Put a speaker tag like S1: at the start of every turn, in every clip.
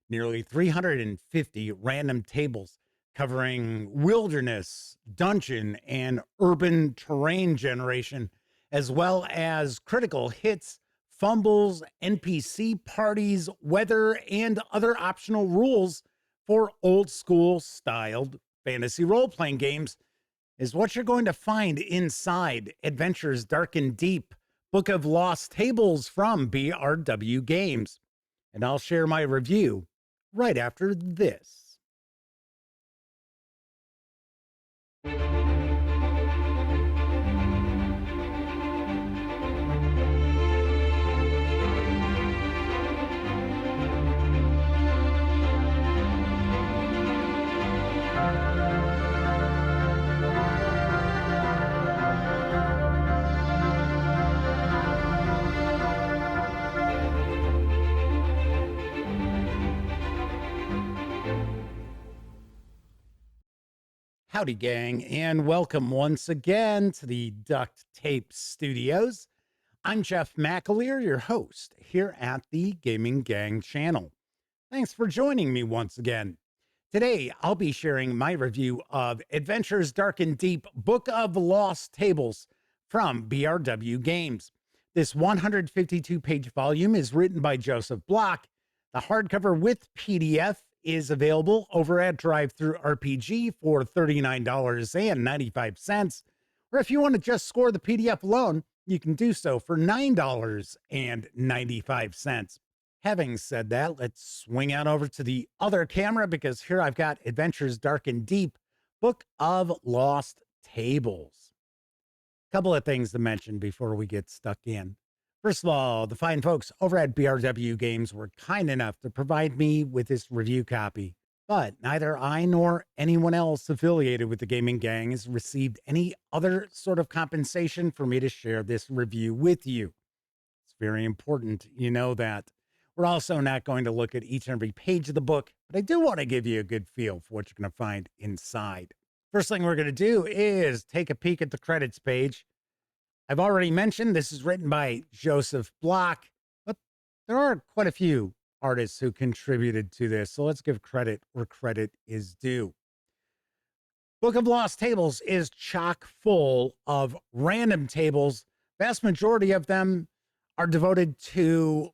S1: nearly 350 random tables covering wilderness, dungeon, and urban terrain generation, as well as critical hits, fumbles, NPC parties, weather, and other optional rules for old school styled fantasy role playing games is what you're going to find inside Adventures Dark and Deep, Book of Lost Tables from BRW Games. And I'll share my review right after this. Howdy, gang, and welcome once again to the Duct Tape Studios. I'm Jeff McAleer, your host here at the Gaming Gang channel. Thanks for joining me once again. Today, I'll be sharing my review of Adventures Dark and Deep, Book of Lost Tables from BRW Games. This 152-page volume is written by Joseph Block. The hardcover with PDF is available over at DriveThruRPG for $39.95. Or if you want to just score the PDF alone, you can do so for $9.95. Having said that, let's swing out over to the other camera because here I've got Adventures Dark and Deep, Book of Lost Tables. Couple of things to mention before we get stuck in. First of all, the fine folks over at BRW Games were kind enough to provide me with this review copy, but neither I nor anyone else affiliated with the Gaming Gang has received any other sort of compensation for me to share this review with you. It's very important you know that. We're also not going to look at each and every page of the book, but I do want to give you a good feel for what you're going to find inside. First thing we're going to do is take a peek at the credits page. I've already mentioned this is written by Joseph Block, but there are quite a few artists who contributed to this, so let's give credit where credit is due. Book of Lost Tables is chock full of random tables. Vast majority of them are devoted to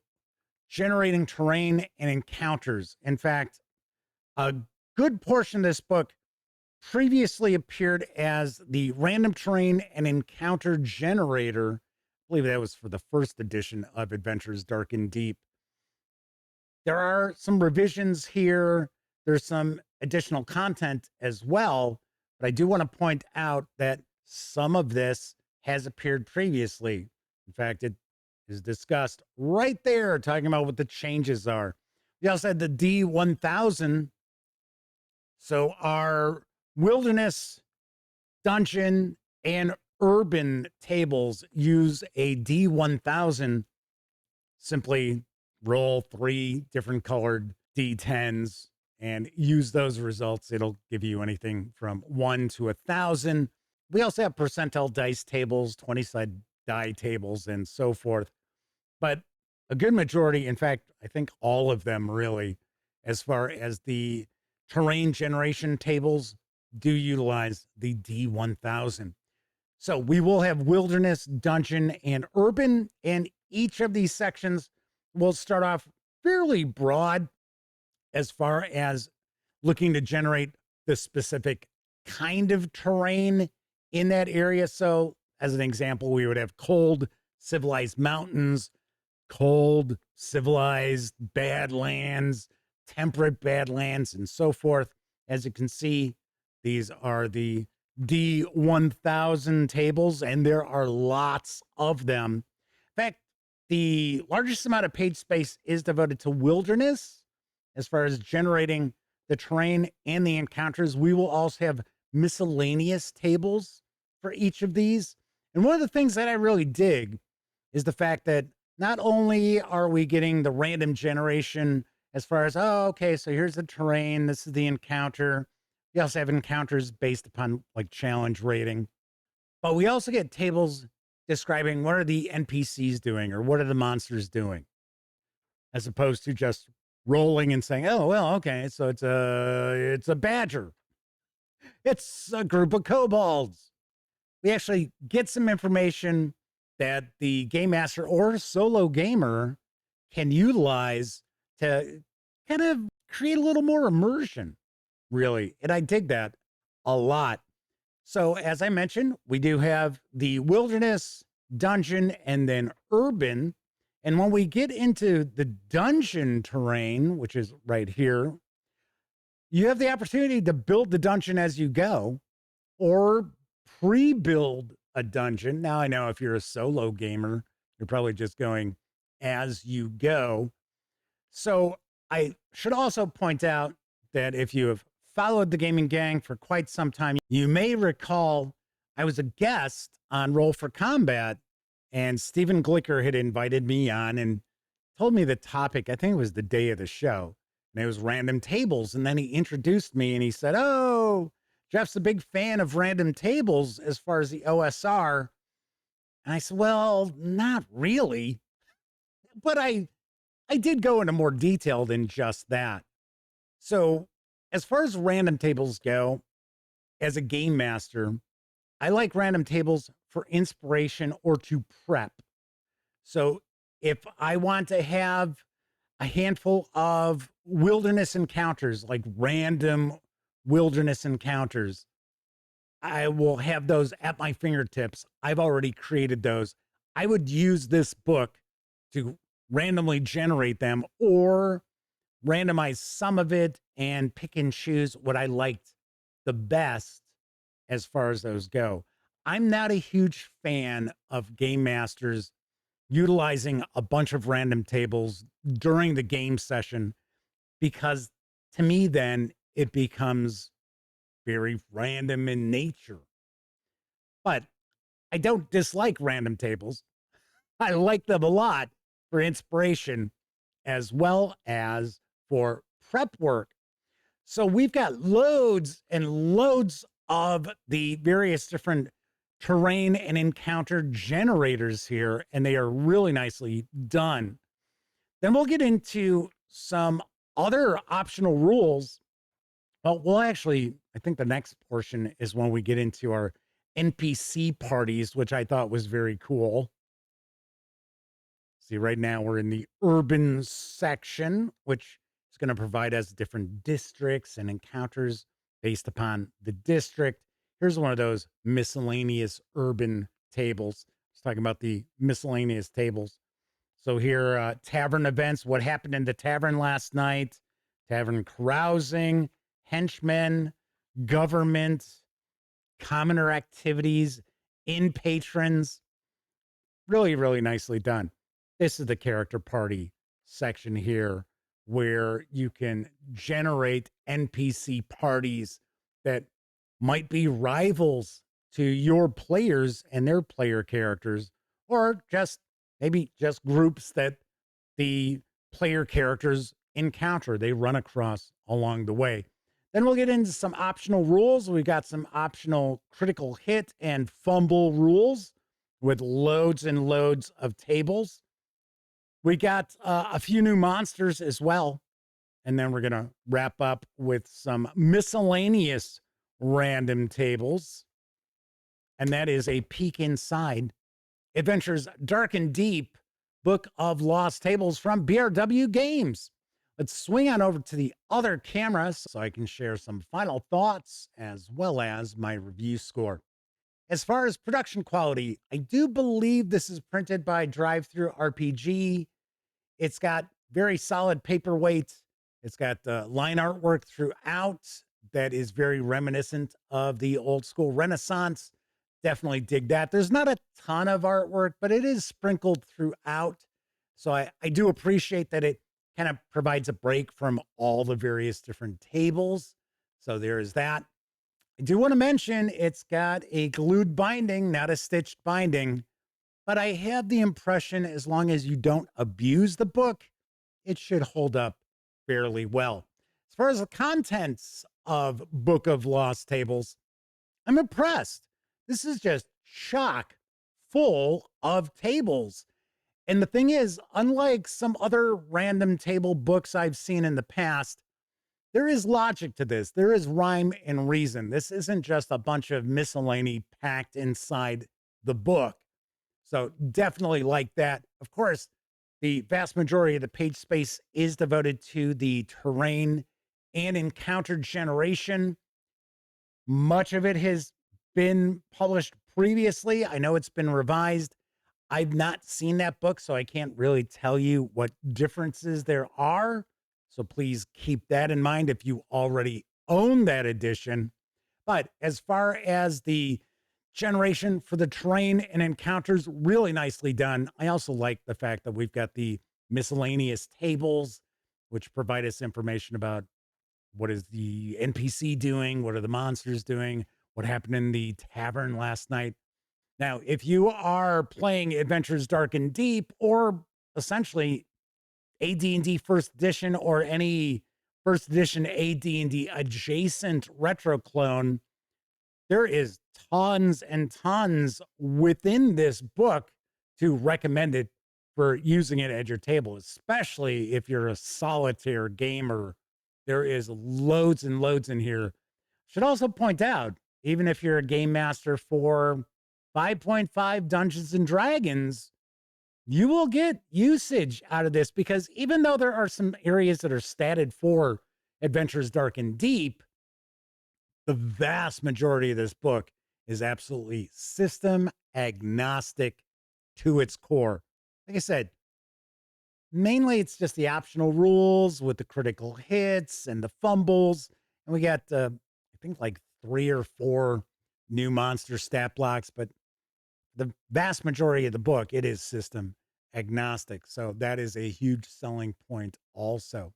S1: generating terrain and encounters. In fact, a good portion of this book previously appeared as the random terrain and encounter generator. I believe that was for the first edition of Adventures Dark and Deep. There are some revisions here. There's some additional content as well, but I do want to point out that some of this has appeared previously. In fact, it is discussed right there, talking about what the changes are. We also had the D1000. So our wilderness, dungeon, and urban tables use a D1000. Simply roll 3 different colored D10s and use those results. It'll give you anything from 1 to 1,000. We also have percentile dice tables, 20-side die tables, and so forth. But a good majority, in fact, I think all of them really, as far as the terrain generation tables, do utilize the D1000. So we will have wilderness, dungeon, and urban, and each of these sections will start off fairly broad as far as looking to generate the specific kind of terrain in that area. So as an example, we would have cold, civilized mountains, cold, civilized badlands, temperate badlands, and so forth. As you can see, these are the D1000 tables, and there are lots of them. In fact, the largest amount of page space is devoted to wilderness as far as generating the terrain and the encounters. We will also have miscellaneous tables for each of these. And one of the things that I really dig is the fact that not only are we getting the random generation as far as, oh, okay, so here's the terrain, this is the encounter. We also have encounters based upon like challenge rating, but we also get tables describing what are the NPCs doing or what are the monsters doing, as opposed to just rolling and saying, oh, well, okay, so it's a badger. It's a group of kobolds. We actually get some information that the game master or solo gamer can utilize to kind of create a little more immersion, really. And I dig that a lot. So, as I mentioned, we do have the wilderness, dungeon, and then urban. And when we get into the dungeon terrain, which is right here, you have the opportunity to build the dungeon as you go or pre-build a dungeon. Now, I know if you're a solo gamer, you're probably just going as you go. So I should also point out that if you have followed the gaming gang for quite some time, you may recall I was a guest on Roll for Combat, and Stephen Glicker had invited me on and told me the topic. I think it was the day of the show, and it was random tables. And then he introduced me and he said, oh, Jeff's a big fan of random tables as far as the OSR. And I said, well, not really. But I did go into more detail than just that. So, as far as random tables go, as a game master, I like random tables for inspiration or to prep. So, if I want to have a handful of wilderness encounters, like random wilderness encounters, I will have those at my fingertips. I've already created those. I would use this book to randomly generate them or randomize some of it and pick and choose what I liked the best as far as those go. I'm not a huge fan of game masters utilizing a bunch of random tables during the game session because to me, then it becomes very random in nature. But I don't dislike random tables. I like them a lot for inspiration as well as for prep work. So we've got loads and loads of the various different terrain and encounter generators here, and they are really nicely done. Then we'll get into some other optional rules. Well, I think the next portion is when we get into our NPC parties, which I thought was very cool. See, right now we're in the urban section, which is going to provide us different districts and encounters based upon the district. Here's one of those miscellaneous urban tables. Let's talk about the miscellaneous tables. So here, tavern events, what happened in the tavern last night, tavern carousing, henchmen, government, commoner activities, in patrons. Really, really nicely done. This is the character party section here where you can generate NPC parties that might be rivals to your players and their player characters, or just maybe just groups that the player characters encounter, they run across along the way. Then we'll get into some optional rules. We've got some optional critical hit and fumble rules with loads and loads of tables. We got a few new monsters as well. And then we're going to wrap up with some miscellaneous random tables. And that is a peek inside Adventures Dark and Deep, Book of Lost Tables from BRW Games. Let's swing on over to the other camera so I can share some final thoughts as well as my review score. As far as production quality, I do believe this is printed by DriveThruRPG. It's got very solid paperweight. It's got line artwork throughout that is very reminiscent of the old school Renaissance. Definitely dig that. There's not a ton of artwork, but it is sprinkled throughout. So I do appreciate that it kind of provides a break from all the various different tables. So there is that. I do want to mention it's got a glued binding, not a stitched binding, but I have the impression as long as you don't abuse the book, it should hold up fairly well. As far as the contents of Book of Lost Tables, I'm impressed. This is just chock full of tables. And the thing is, unlike some other random table books I've seen in the past, there is logic to this. There is rhyme and reason. This isn't just a bunch of miscellany packed inside the book. So definitely like that. Of course, the vast majority of the page space is devoted to the terrain and encounter generation. Much of it has been published previously. I know it's been revised. I've not seen that book, so I can't really tell you what differences there are. So please keep that in mind if you already own that edition. But as far as the generation for the terrain and encounters, really nicely done. I also like the fact that we've got the miscellaneous tables, which provide us information about what is the NPC doing, what are the monsters doing, what happened in the tavern last night. Now, if you are playing Adventures Dark and Deep, or essentially AD&D First Edition or any First Edition AD&D adjacent retro clone, there is tons and tons within this book to recommend it for using it at your table, especially if you're a solitaire gamer. There is loads and loads in here. Should also point out, even if you're a game master for 5.5 Dungeons and Dragons, you will get usage out of this, because even though there are some areas that are statted for Adventures Dark and Deep, the vast majority of this book is absolutely system agnostic to its core. Like I said, mainly it's just the optional rules with the critical hits and the fumbles. And we got, I think, like 3 or 4 new monster stat blocks, but the vast majority of the book, it is system agnostic. So that is a huge selling point also.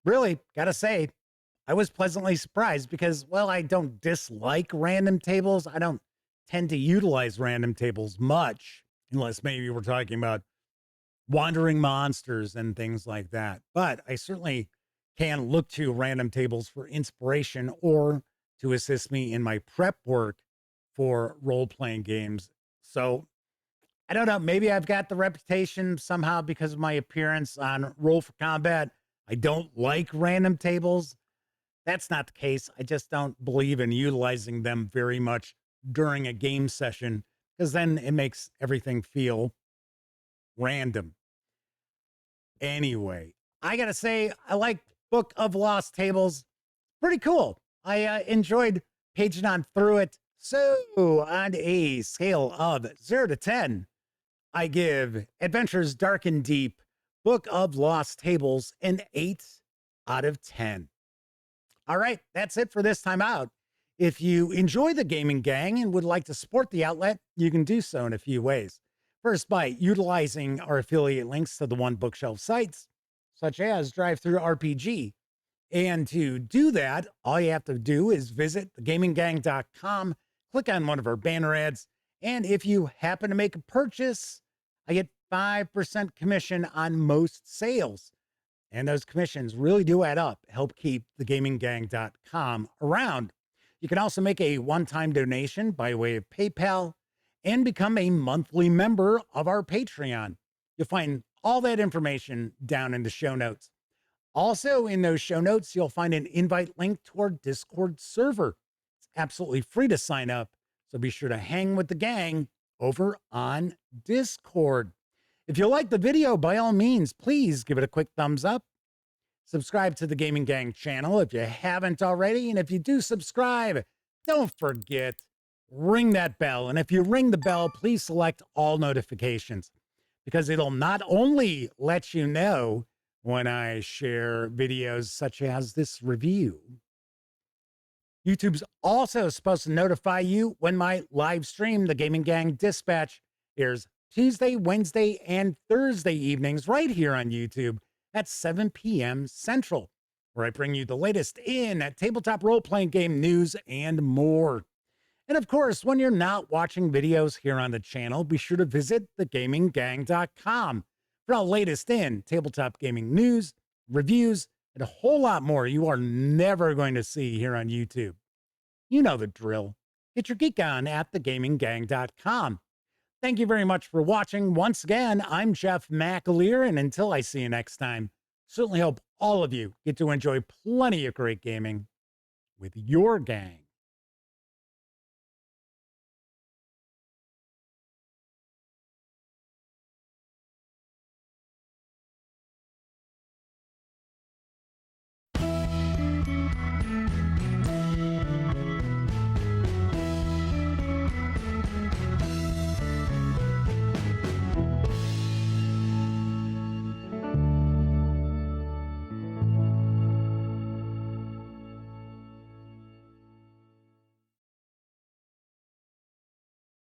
S1: Really, gotta say, I was pleasantly surprised because, well, I don't dislike random tables. I don't tend to utilize random tables much, unless maybe we're talking about wandering monsters and things like that. But I certainly can look to random tables for inspiration or to assist me in my prep work for role-playing games. So I don't know, maybe I've got the reputation somehow because of my appearance on Roll for Combat. I don't like random tables. That's not the case. I just don't believe in utilizing them very much during a game session, because then it makes everything feel random. Anyway, I got to say, I like Book of Lost Tables. Pretty cool. I enjoyed paging on through it. So, on a scale of 0 to 10, I give Adventures Dark and Deep, Book of Lost Tables, an 8 out of 10. All right, that's it for this time out. If you enjoy the Gaming Gang and would like to support the outlet, you can do so in a few ways. First, by utilizing our affiliate links to the One Bookshelf sites, such as DriveThruRPG. And to do that, all you have to do is visit thegaminggang.com, click on one of our banner ads, and if you happen to make a purchase, I get 5% commission on most sales. And those commissions really do add up, help keep thegaminggang.com around. You can also make a one-time donation by way of PayPal and become a monthly member of our Patreon. You'll find all that information down in the show notes. Also, in those show notes, you'll find an invite link to our Discord server. It's absolutely free to sign up, so be sure to hang with the gang over on Discord. If you like the video, by all means, please give it a quick thumbs up. Subscribe to the Gaming Gang channel if you haven't already. And if you do subscribe, don't forget, ring that bell. And if you ring the bell, please select all notifications, because it'll not only let you know when I share videos such as this review, YouTube's also supposed to notify you when my live stream, the Gaming Gang Dispatch, airs Tuesday, Wednesday, and Thursday evenings right here on YouTube at 7 p.m. Central, where I bring you the latest in tabletop role-playing game news and more. And of course, when you're not watching videos here on the channel, be sure to visit thegaminggang.com for the latest in tabletop gaming news, reviews, and a whole lot more you are never going to see here on YouTube. You know the drill. Get your geek on at thegaminggang.com. Thank you very much for watching. Once again, I'm Jeff McAleer, and until I see you next time, certainly hope all of you get to enjoy plenty of great gaming with your gang.